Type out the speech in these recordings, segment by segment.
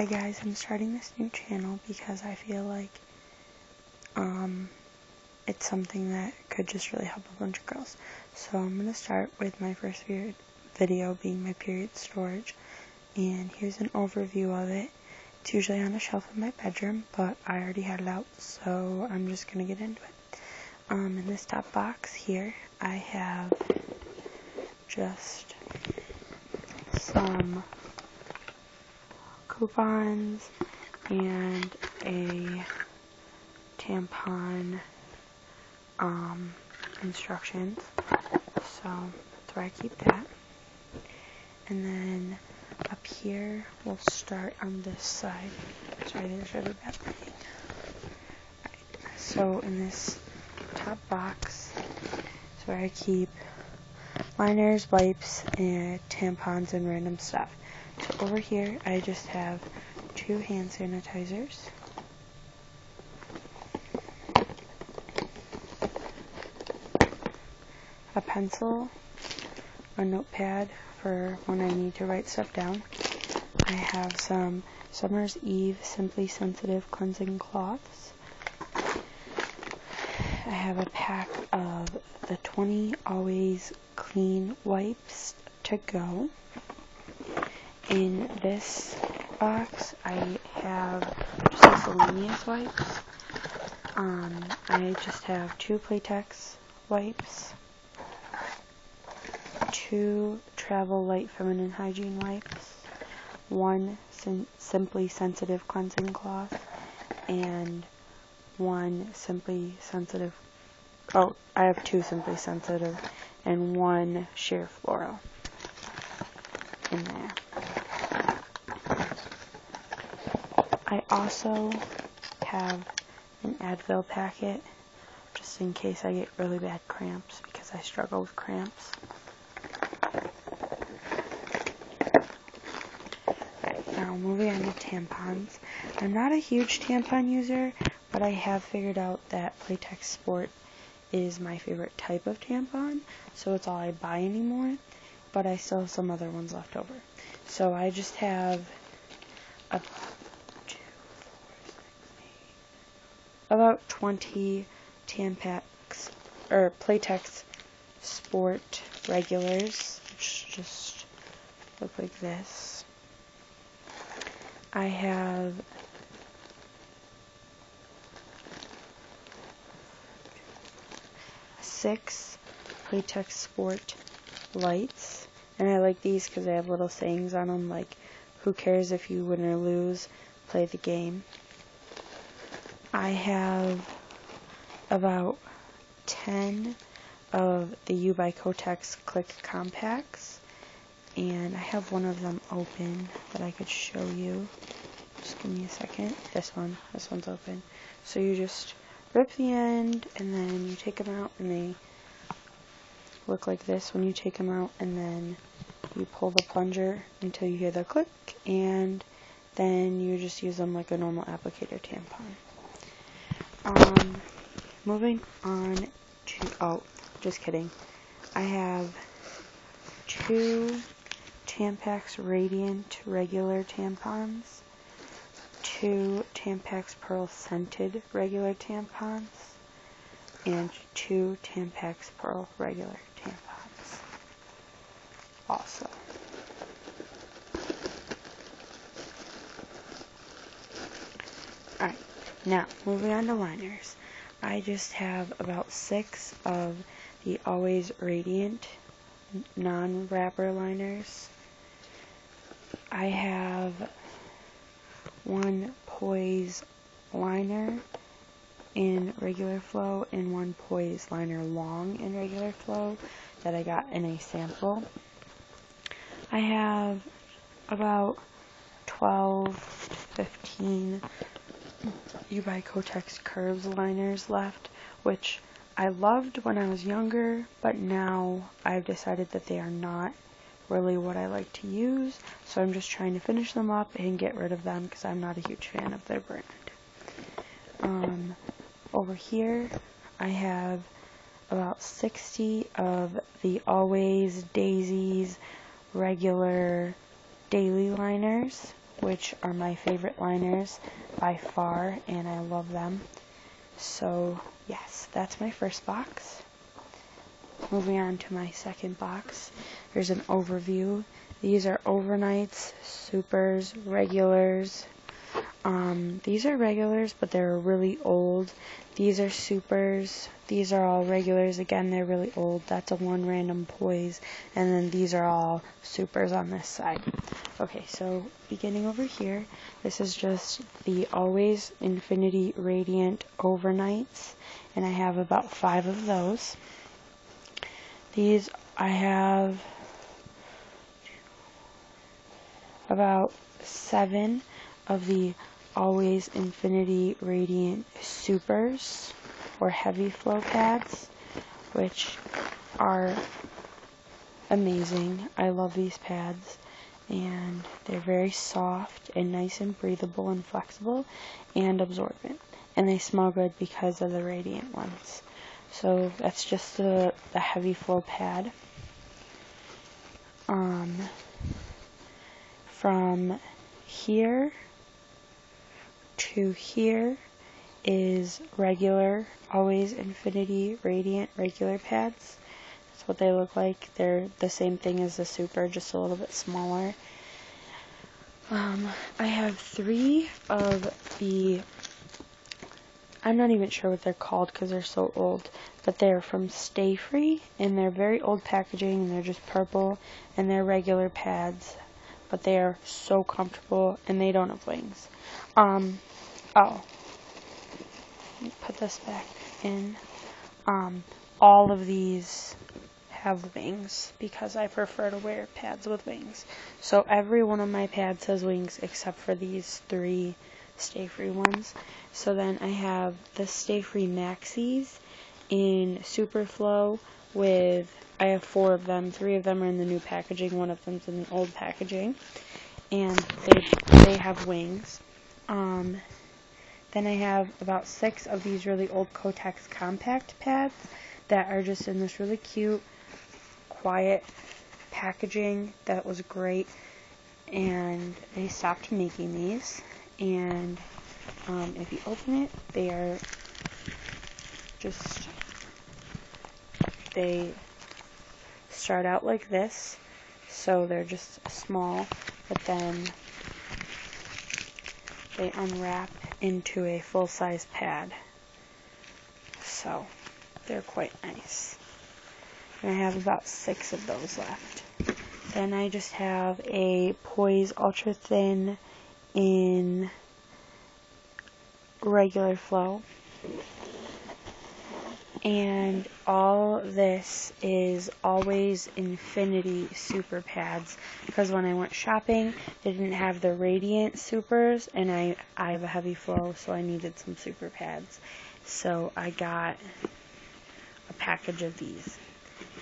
Hi guys, I'm starting this new channel because I feel like it's something that could just really help a bunch of girls. So I'm going to start with my first video being my period storage, and here's an overview of it. It's usually on a shelf in my bedroom, but I already had it out, so I'm just going to get into it. In this top box here, I have just some coupons and a tampon instructions, so that's where I keep that. And then up here, we'll start on this side. Sorry, there's really bad lighting. Alright, so in this top box is where I keep liners, wipes, and tampons and random stuff. So over here, I just have 2 hand sanitizers, a pencil, a notepad for when I need to write stuff down. I have some Summer's Eve Simply Sensitive Cleansing Cloths. I have a pack of the 20 Always Clean wipes to go. In this box, I have just miscellaneous wipes. I just have 2 Playtex wipes, 2 Travel Light Feminine Hygiene wipes, 1 Simply Sensitive Cleansing Cloth, and 1 Simply Sensitive, I have 2 Simply Sensitive, and 1 Sheer Floral in there. I also have an Advil packet, just in case I get really bad cramps, because I struggle with cramps. Right, now moving on to tampons. I'm not a huge tampon user, but I have figured out that Playtex Sport is my favorite type of tampon, so it's all I buy anymore, but I still have some other ones left over. So I just have about 20 Tampax or Playtex Sport regulars, which just look like this. I have six Playtex Sport lights, and I like these because they have little sayings on them like, "Who cares if you win or lose? Play the game." I have about 10 of the U by Kotex Click Compacts, and I have one of them open that I could show you. Just give me a second. This one's open. So you just rip the end, and then you take them out, and they look like this when you take them out, and then you pull the plunger until you hear the click, and then you just use them like a normal applicator tampon. Moving on to, just kidding. I have 2 Tampax Radiant regular tampons, 2 Tampax Pearl Scented regular tampons, and 2 Tampax Pearl regular tampons also. Alright, now moving on to liners. I just have about 6 of the Always Radiant non-wrapper liners. I have 1 Poise liner in regular flow and 1 Poise liner long in regular flow that I got in a sample. I have about 12 to 15 U by Kotex Curves liners left, which I loved when I was younger, but now I've decided that they are not really what I like to use, so I'm just trying to finish them up and get rid of them because I'm not a huge fan of their brand. Over here, I have about 60 of the Always Daisies regular daily liners which are my favorite liners by far, and I love them. So yes, that's my first box. Moving on to my second box, there's an overview. These are overnights, supers, regulars. These are regulars, but they're really old. These are supers. These are all regulars. Again, they're really old. That's a one random poise. And then these are all supers on this side. Okay, so beginning over here, this is just the Always Infinity Radiant overnights. And I have about 5 of those. These I have about 7 of the Always Infinity Radiant Supers or heavy flow pads, which are amazing. I love these pads, and they're very soft and nice and breathable and flexible and absorbent, and they smell good because of the radiant ones. So that's just the heavy flow pad. From here to here is regular, Always Infinity Radiant regular pads. That's what they look like. They're the same thing as the super, just a little bit smaller. I have 3 of the, I'm not even sure what they're called because they're so old, but they're from Stay Free, and they're very old packaging, and they're just purple, and they're regular pads, but they are so comfortable, and they don't have wings. Oh, put this back in. All of these have wings because I prefer to wear pads with wings. So every one of my pads has wings except for these 3 Stay Free ones. So then I have the Stay Free Maxis in Superflow with, I have 4 of them. 3 of them are in the new packaging, 1 of them's in the old packaging, and they have wings. Then I have about 6 of these really old Kotex compact pads that are just in this really cute, quiet packaging that was great, and they stopped making these. And if you open it, they are just, they start out like this, so they're just small, but then they unwrap into a full-size pad, so they're quite nice. And I have about 6 of those left. Then I just have a Poise Ultra Thin in regular flow, and all this is Always Infinity super pads, because when I went shopping they didn't have the Radiant supers, and I have a heavy flow, so I needed some super pads, so I got a package of these,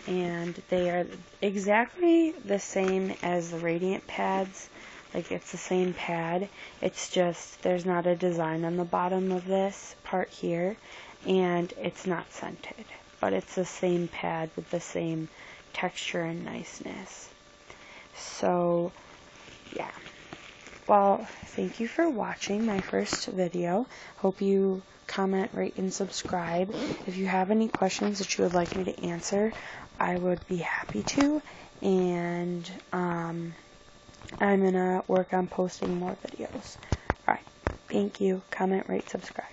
and they are exactly the same as the Radiant pads. Like, it's the same pad, it's just there's not a design on the bottom of this part here, and it's not scented, but it's the same pad with the same texture and niceness. So yeah, well, thank you for watching my first video. Hope you comment, rate, and subscribe. If you have any questions that you would like me to answer, I would be happy to, and I'm gonna work on posting more videos. Alright, thank you. Comment, rate, subscribe.